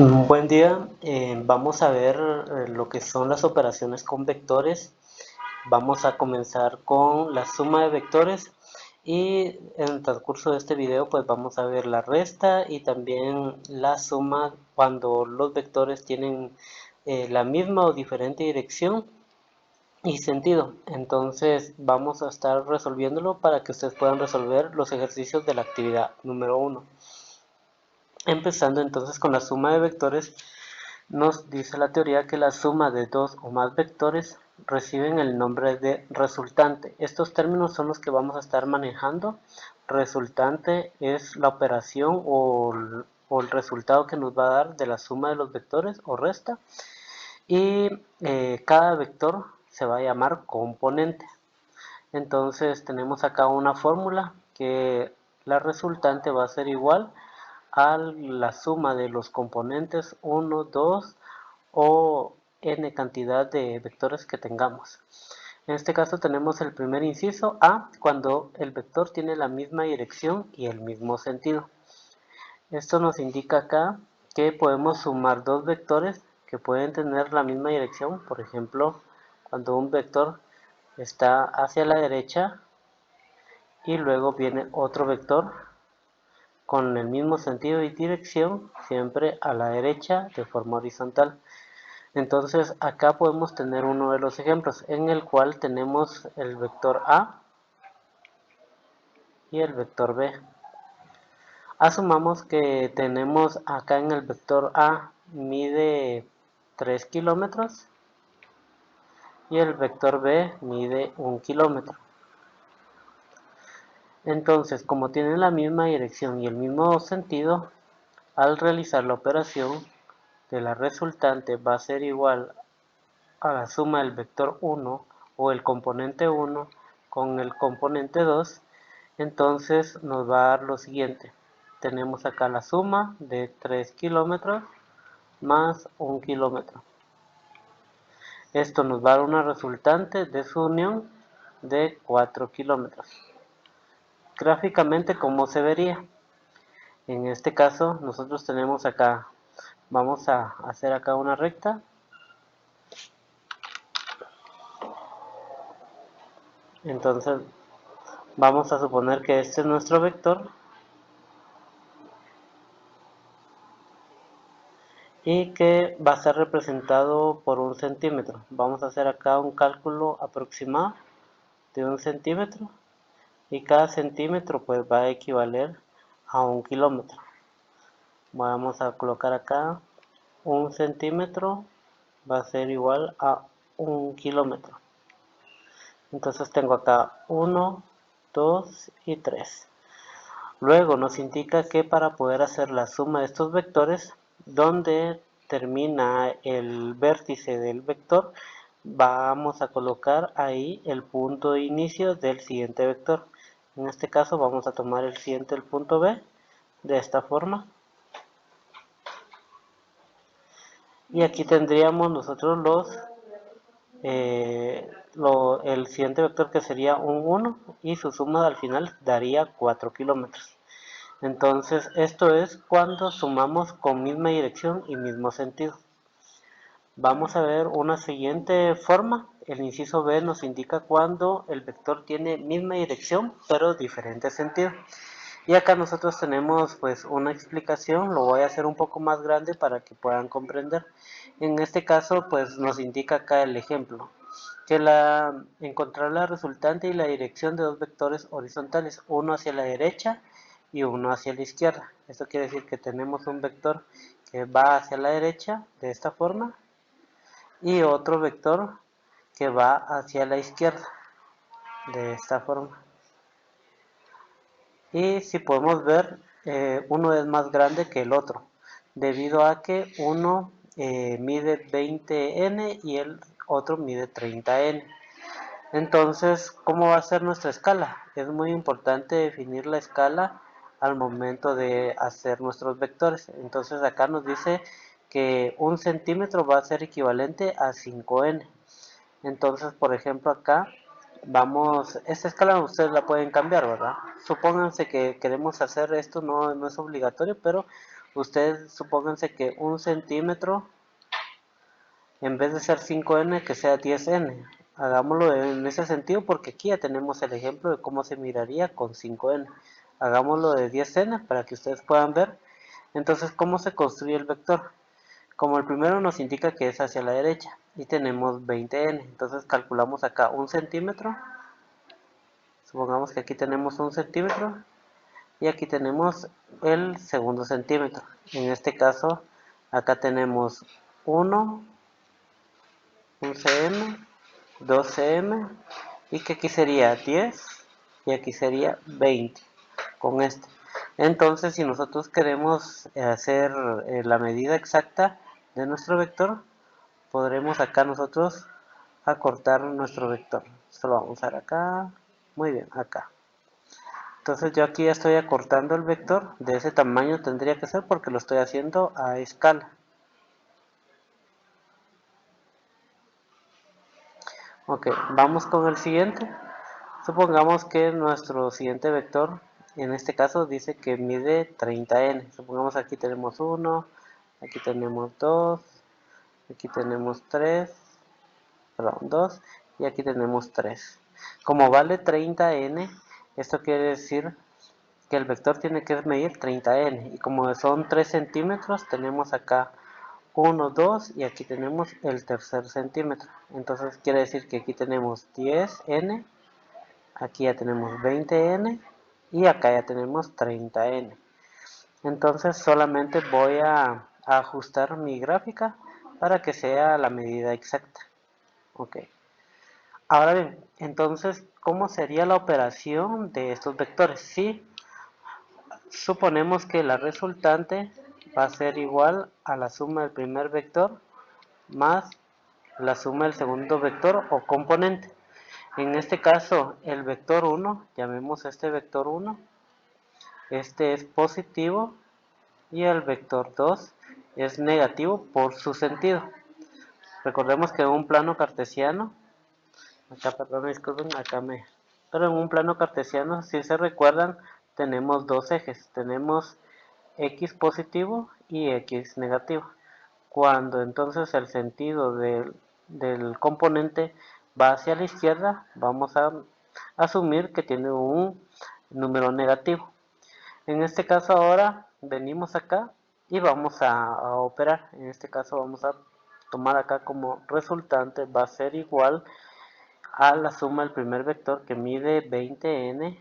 Buen día, vamos a ver lo que son las operaciones con vectores. Vamos a comenzar con la suma de vectores y en el transcurso de este video pues vamos a ver la resta y también la suma cuando los vectores tienen la misma o diferente dirección y sentido. Entonces vamos a estar resolviéndolo para que ustedes puedan resolver los ejercicios de la actividad número 1. Empezando entonces con la suma de vectores, nos dice la teoría que la suma de dos o más vectores reciben el nombre de resultante. Estos términos son los que vamos a estar manejando. Resultante es la operación o el resultado que nos va a dar de la suma de los vectores o resta. Y cada vector se va a llamar componente. Entonces tenemos acá una fórmula que la resultante va a ser igual a la suma de los componentes 1, 2 o n cantidad de vectores que tengamos. En este caso tenemos el primer inciso A cuando el vector tiene la misma dirección y el mismo sentido. Esto nos indica acá que podemos sumar dos vectores que pueden tener la misma dirección. Por ejemplo, cuando un vector está hacia la derecha y luego viene otro vector con el mismo sentido y dirección, siempre a la derecha de forma horizontal. Entonces acá podemos tener uno de los ejemplos en el cual tenemos el vector A y el vector B. Asumamos que tenemos acá en el vector A mide 3 kilómetros y el vector B mide 1 kilómetro. Entonces, como tienen la misma dirección y el mismo sentido, al realizar la operación de la resultante va a ser igual a la suma del vector 1 o el componente 1 con el componente 2, entonces nos va a dar lo siguiente. Tenemos acá la suma de 3 kilómetros más 1 kilómetro. Esto nos va a dar una resultante de su unión de 4 kilómetros. Gráficamente, ¿cómo se vería? En este caso, nosotros tenemos acá, vamos a hacer acá una recta. Entonces, vamos a suponer que este es nuestro vector y que va a ser representado por 1 centímetro. Vamos a hacer acá un cálculo aproximado de 1 centímetro y cada centímetro pues va a equivaler a 1 kilómetro. Vamos a colocar acá 1 centímetro va a ser igual a 1 kilómetro. Entonces tengo acá 1, 2 y 3. Luego nos indica que para poder hacer la suma de estos vectores, donde termina el vértice del vector, vamos a colocar ahí el punto de inicio del siguiente vector. En este caso vamos a tomar el siguiente, el punto B, de esta forma. Y aquí tendríamos nosotros el siguiente vector que sería un 1 y su suma al final daría 4 kilómetros. Entonces esto es cuando sumamos con misma dirección y mismo sentido. Vamos a ver una siguiente forma. El inciso B nos indica cuando el vector tiene misma dirección pero diferente sentido. Y acá nosotros tenemos pues una explicación, lo voy a hacer un poco más grande para que puedan comprender. En este caso pues nos indica acá el ejemplo, que encontrar la resultante y la dirección de dos vectores horizontales, uno hacia la derecha y uno hacia la izquierda. Esto quiere decir que tenemos un vector que va hacia la derecha de esta forma y otro vector que va hacia la izquierda de esta forma. Y si podemos ver, uno es más grande que el otro, debido a que uno mide 20n y el otro mide 30n. Entonces, ¿cómo va a ser nuestra escala? Es muy importante definir la escala al momento de hacer nuestros vectores. Entonces acá nos dice que 1 centímetro va a ser equivalente a 5n. Entonces, por ejemplo, acá esta escala ustedes la pueden cambiar, ¿verdad? Supónganse que queremos hacer esto, no es obligatorio, pero Ustedes supónganse que 1 centímetro, en vez de ser 5n, que sea 10n. Hagámoslo en ese sentido porque aquí ya tenemos el ejemplo de cómo se miraría con 5n. Hagámoslo de 10n para que ustedes puedan ver. Entonces, ¿cómo se construye el vector? Como el primero nos indica que es hacia la derecha y tenemos 20n, entonces calculamos acá 1 centímetro. Supongamos que aquí tenemos 1 centímetro y aquí tenemos el segundo centímetro. En este caso, acá tenemos 1, 1 cm, 2 cm, y que aquí sería 10 y aquí sería 20 con este. Entonces, si nosotros queremos hacer la medida exacta de nuestro vector, podremos acá nosotros acortar nuestro vector. Esto lo vamos a ver acá. Muy bien, acá. Entonces yo aquí ya estoy acortando el vector. De ese tamaño tendría que ser porque lo estoy haciendo a escala. Ok, vamos con el siguiente. Supongamos que nuestro siguiente vector, en este caso, dice que mide 30n. Supongamos aquí tenemos 1, aquí tenemos 2, aquí tenemos 3, perdón, 2, y aquí tenemos 3. Como vale 30n, esto quiere decir que el vector tiene que medir 30n. Y como son 3 centímetros, tenemos acá 1, 2 y aquí tenemos el tercer centímetro. Entonces quiere decir que aquí tenemos 10n, aquí ya tenemos 20n y acá ya tenemos 30n. Entonces solamente voy a ajustar mi gráfica para que sea la medida exacta. Ok. Ahora bien, entonces, ¿cómo sería la operación de estos vectores? Si suponemos que la resultante va a ser igual a la suma del primer vector más la suma del segundo vector o componente. En este caso, el vector 1, llamemos este vector 1, este es positivo y el vector 2 es negativo por su sentido. Recordemos que en un plano cartesiano, acá, perdón, disculpen, pero en un plano cartesiano, si se recuerdan, tenemos dos ejes, tenemos x positivo y x negativo. Cuando entonces el sentido del componente va hacia la izquierda, vamos a asumir que tiene un número negativo. En este caso ahora venimos acá y vamos a operar. En este caso vamos a tomar acá como resultante, va a ser igual a la suma del primer vector que mide 20n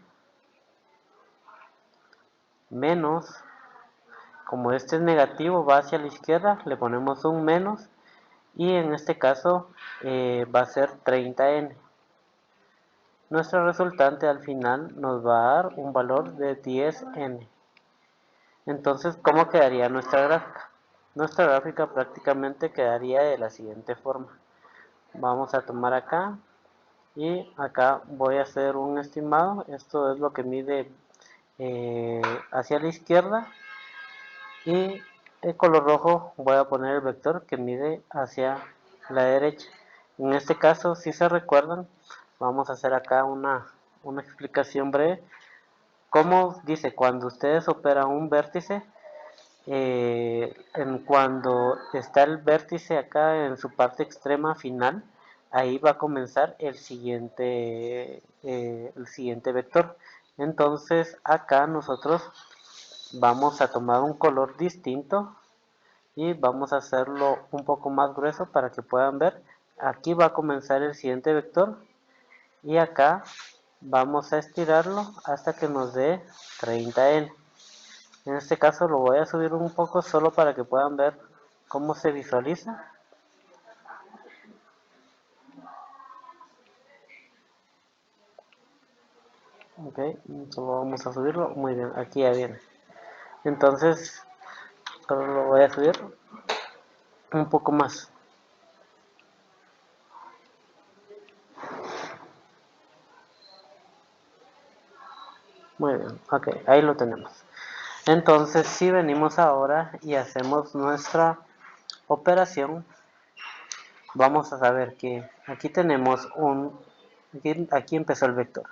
menos, como este es negativo, va hacia la izquierda, le ponemos un menos y en este caso va a ser 30n. Nuestra resultante al final nos va a dar un valor de 10n. Entonces, ¿cómo quedaría nuestra gráfica? Nuestra gráfica prácticamente quedaría de la siguiente forma. Vamos a tomar acá y acá voy a hacer un estimado. Esto es lo que mide hacia la izquierda y el color rojo voy a poner el vector que mide hacia la derecha. En este caso, si se recuerdan, vamos a hacer acá una explicación breve. Como dice, cuando ustedes operan un vértice, cuando está el vértice acá en su parte extrema final, ahí va a comenzar el siguiente vector. Entonces acá nosotros vamos a tomar un color distinto y vamos a hacerlo un poco más grueso para que puedan ver. Aquí va a comenzar el siguiente vector y acá vamos a estirarlo hasta que nos dé 30n. En este caso lo voy a subir un poco solo para que puedan ver cómo se visualiza. Ok, solo vamos a subirlo. Muy bien, aquí ya viene. Entonces, solo lo voy a subir un poco más. Muy bien, ok, ahí lo tenemos. Entonces, si venimos ahora y hacemos nuestra operación, vamos a saber que aquí tenemos aquí empezó el vector.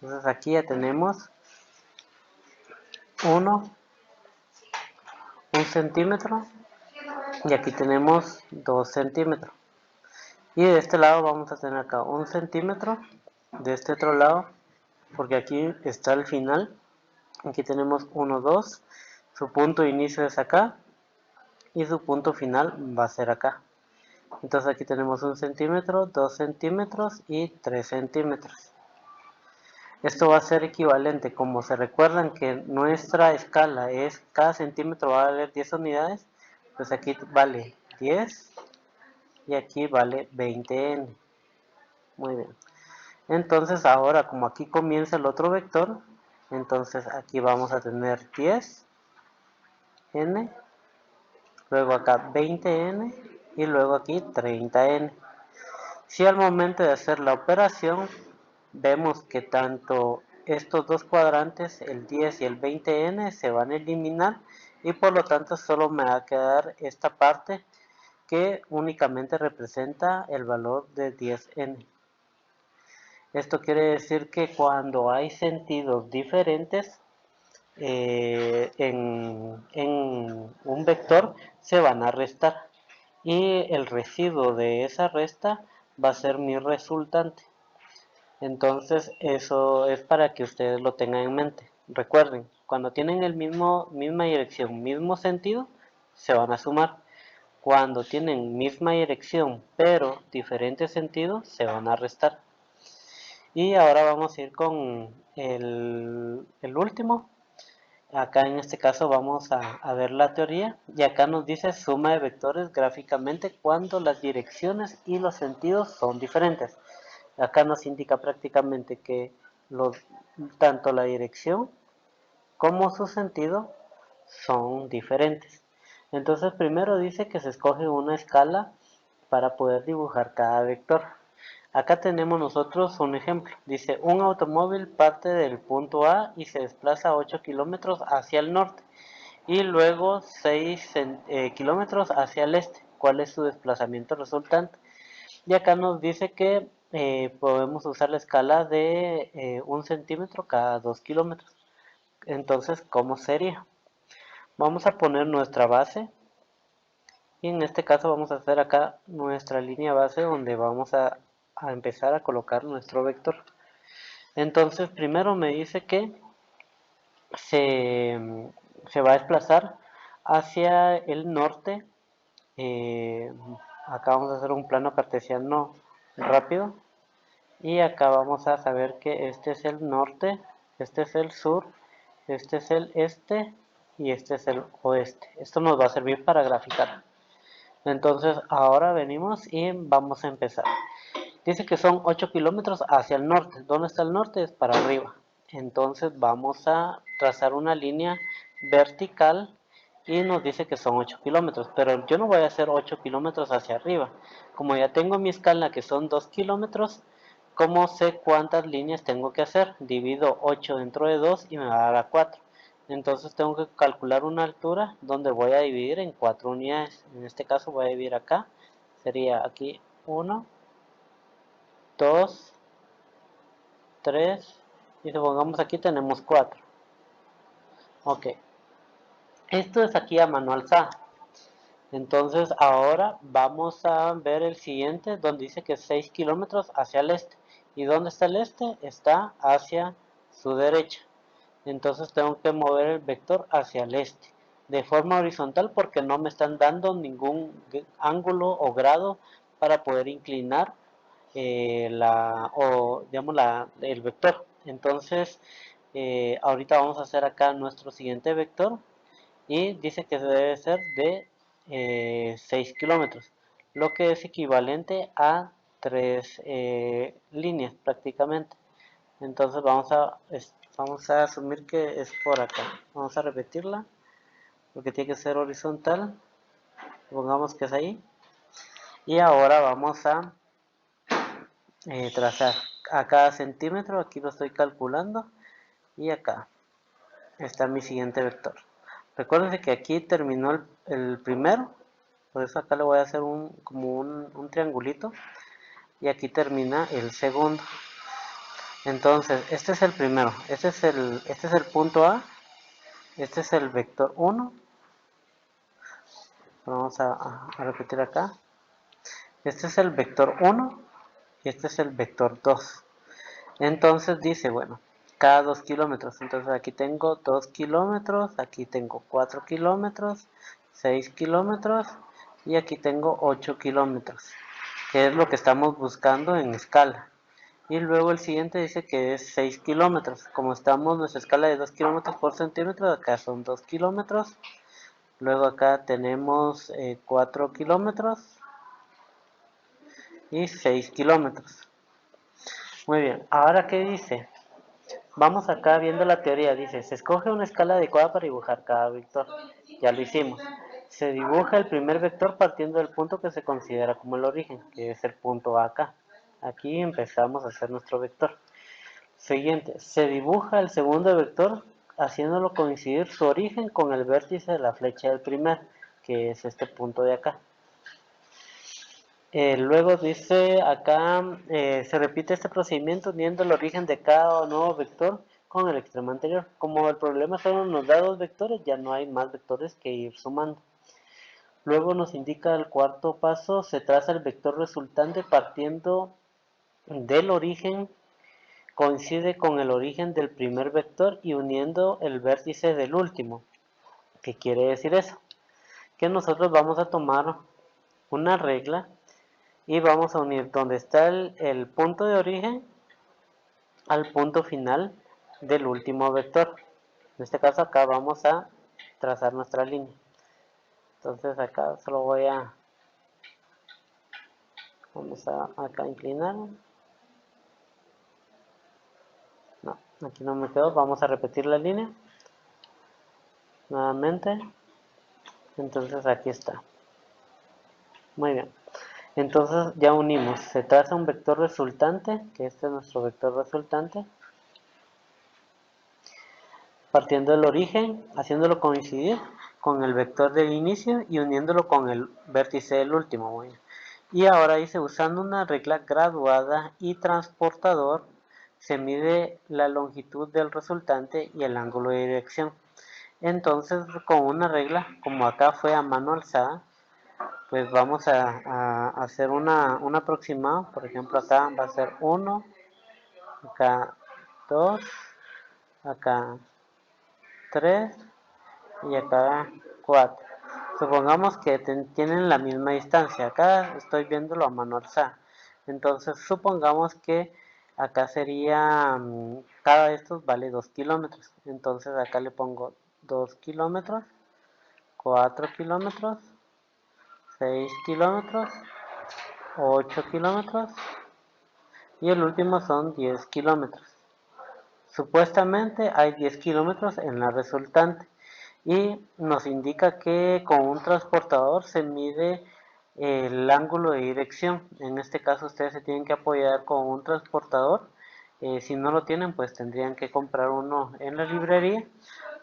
Entonces aquí ya tenemos 1, 1 centímetro y aquí tenemos 2 centímetros. Y de este lado vamos a tener acá 1 centímetro, de este otro lado, porque aquí está el final. Aquí tenemos 1, 2, su punto de inicio es acá y su punto final va a ser acá. Entonces aquí tenemos 1 centímetro, 2 centímetros y 3 centímetros. Esto va a ser equivalente, como se recuerdan que nuestra escala es cada centímetro va a valer 10 unidades, pues aquí vale 10 y aquí vale 20n. Muy bien. Entonces ahora como aquí comienza el otro vector, entonces aquí vamos a tener 10n, luego acá 20n y luego aquí 30n. Si al momento de hacer la operación vemos que tanto estos dos cuadrantes, el 10 y el 20n, se van a eliminar y por lo tanto solo me va a quedar esta parte que únicamente representa el valor de 10n. Esto quiere decir que cuando hay sentidos diferentes en un vector se van a restar y el residuo de esa resta va a ser mi resultante. Entonces eso es para que ustedes lo tengan en mente. Recuerden, cuando tienen misma dirección, mismo sentido, se van a sumar. Cuando tienen misma dirección pero diferente sentido, se van a restar. Y ahora vamos a ir con el último. Acá en este caso vamos a ver la teoría y acá nos dice suma de vectores gráficamente cuando las direcciones y los sentidos son diferentes. Acá nos indica prácticamente que tanto la dirección como su sentido son diferentes. Entonces primero dice que se escoge una escala para poder dibujar cada vector. Acá tenemos nosotros un ejemplo. Dice, un automóvil parte del punto A y se desplaza 8 kilómetros hacia el norte y luego 6 kilómetros hacia el este. ¿Cuál es su desplazamiento resultante? Y acá nos dice que podemos usar la escala de 1 centímetro cada 2 kilómetros. Entonces, ¿cómo sería? Vamos a poner nuestra base y en este caso vamos a hacer acá nuestra línea base donde vamos a empezar a colocar nuestro vector. Entonces primero me dice que se va a desplazar hacia el norte. eh, Acá vamos a hacer un plano cartesiano rápido y acá vamos a saber que este es el norte, este es el sur, este es el este y este es el oeste. Esto nos va a servir para graficar. Entonces ahora venimos y vamos a empezar. Dice que son 8 kilómetros hacia el norte. ¿Dónde está el norte? Es para arriba. Entonces vamos a trazar una línea vertical y nos dice que son 8 kilómetros. Pero yo no voy a hacer 8 kilómetros hacia arriba. Como ya tengo mi escala que son 2 kilómetros, ¿cómo sé cuántas líneas tengo que hacer? Divido 8 dentro de 2 y me va a dar a 4. Entonces tengo que calcular una altura donde voy a dividir en 4 unidades. En este caso voy a dividir acá. Sería aquí 1, 2, 3 y supongamos aquí tenemos 4. Ok, esto es aquí a mano alzada. Entonces ahora vamos a ver el siguiente donde dice que es 6 kilómetros hacia el este. ¿Y dónde está el este? Está hacia su derecha. Entonces tengo que mover el vector hacia el este de forma horizontal porque no me están dando ningún ángulo o grado para poder inclinar el vector. Entonces ahorita vamos a hacer acá nuestro siguiente vector y dice que debe ser de 6 kilómetros, lo que es equivalente a 3 líneas prácticamente. Entonces vamos a asumir que es por acá. Vamos a repetirla porque tiene que ser horizontal. Pongamos que es ahí. Y ahora vamos a trazar a cada centímetro. Aquí lo estoy calculando. Y acá está mi siguiente vector. Recuerden que aquí terminó el primero. Por eso acá le voy a hacer como un triangulito. Y aquí termina el segundo. Entonces, este es el primero. Este es el punto A. Este es el vector 1 Vamos a repetir acá. Este es el vector 1 y este es el vector 2. Entonces dice, bueno, cada 2 kilómetros. Entonces aquí tengo 2 kilómetros, aquí tengo 4 kilómetros, 6 kilómetros y aquí tengo 8 kilómetros, que es lo que estamos buscando en escala. Y luego el siguiente dice que es 6 kilómetros. Como estamos en nuestra escala de 2 kilómetros por centímetro, acá son 2 kilómetros. Luego acá tenemos 4 kilómetros y 6 kilómetros. Muy bien, ahora ¿qué dice? Vamos acá viendo la teoría, dice, se escoge una escala adecuada para dibujar cada vector. Ya lo hicimos. Se dibuja el primer vector partiendo del punto que se considera como el origen, que es el punto acá. Aquí empezamos a hacer nuestro vector. Siguiente, se dibuja el segundo vector haciéndolo coincidir su origen con el vértice de la flecha del primer, que es este punto de acá. Luego dice acá, se repite este procedimiento uniendo el origen de cada nuevo vector con el extremo anterior. Como el problema solo nos da dos vectores, ya no hay más vectores que ir sumando. Luego nos indica el cuarto paso, se traza el vector resultante partiendo del origen, coincide con el origen del primer vector y uniendo el vértice del último. ¿Qué quiere decir eso? Que nosotros vamos a tomar una regla y vamos a unir donde está el punto de origen al punto final del último vector. En este caso acá vamos a trazar nuestra línea. Entonces acá solo vamos a acá inclinar. No, aquí no me quedó, vamos a repetir la línea nuevamente. Entonces aquí está. Muy bien. Entonces ya unimos, se traza un vector resultante, que este es nuestro vector resultante, partiendo del origen, haciéndolo coincidir con el vector del inicio y uniéndolo con el vértice del último. Muy bien. Y ahora dice, usando una regla graduada y transportador, se mide la longitud del resultante y el ángulo de dirección. Entonces, con una regla, como acá fue a mano alzada, pues vamos a hacer un aproximado. Por ejemplo, acá va a ser 1, acá 2, acá 3 y acá 4. Supongamos que tienen la misma distancia. Acá estoy viéndolo a mano alzada. Entonces, supongamos que acá sería, cada de estos vale 2 kilómetros. Entonces, acá le pongo 2 kilómetros, 4 kilómetros, 6 kilómetros, 8 kilómetros y el último son 10 kilómetros. Supuestamente hay 10 kilómetros en la resultante y nos indica que con un transportador se mide el ángulo de dirección. En este caso ustedes se tienen que apoyar con un transportador. Si no lo tienen, pues tendrían que comprar uno en la librería,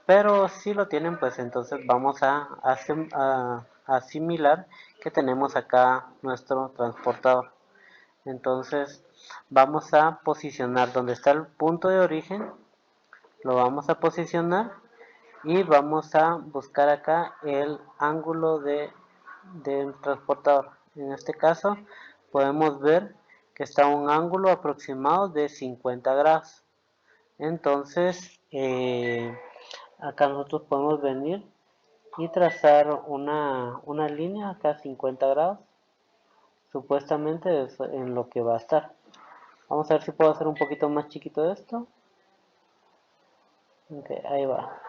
pero si lo tienen, pues entonces vamos a asimilar que tenemos acá nuestro transportador. Entonces vamos a posicionar donde está el punto de origen, lo vamos a posicionar y vamos a buscar acá el ángulo del transportador. En este caso podemos ver que está un ángulo aproximado de 50 grados. Entonces acá nosotros podemos venir y trazar una línea acá a 50 grados. Supuestamente es en lo que va a estar. Vamos a ver si puedo hacer un poquito más chiquito esto. Ok, ahí va.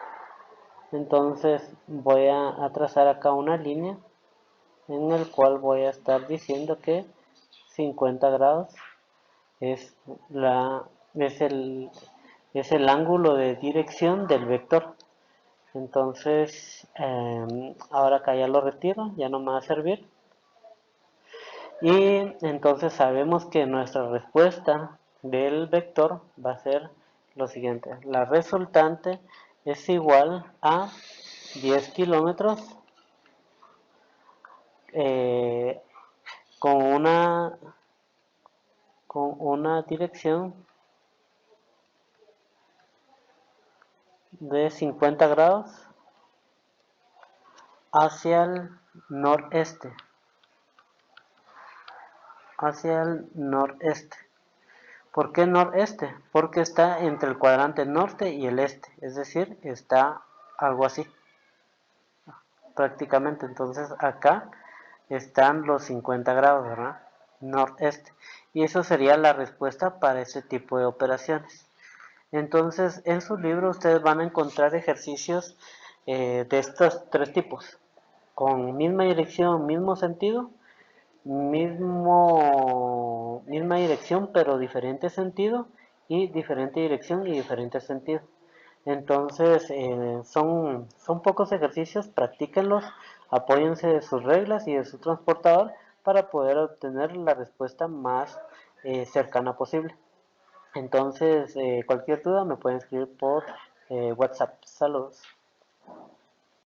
Entonces voy a trazar acá una línea en el cual voy a estar diciendo que 50 grados es, es el ángulo de dirección del vector. Entonces ahora acá ya lo retiro, ya no me va a servir. Y entonces sabemos que nuestra respuesta del vector va a ser lo siguiente. La resultante es igual a 10 kilómetros eh, con una dirección de 50 grados hacia el noreste, hacia el noreste. ¿Por qué noreste? Porque está entre el cuadrante norte y el este, es decir, está algo así, prácticamente. Entonces acá están los 50 grados, ¿verdad? Noreste. Y eso sería la respuesta para ese tipo de operaciones. Entonces, en su libro ustedes van a encontrar ejercicios de estos tres tipos, con misma dirección, mismo sentido, misma dirección pero diferente sentido, y diferente dirección y diferente sentido. Entonces, son pocos ejercicios, practíquenlos, apóyense de sus reglas y de su transportador para poder obtener la respuesta más cercana posible. Entonces, cualquier duda me pueden escribir por WhatsApp. Saludos.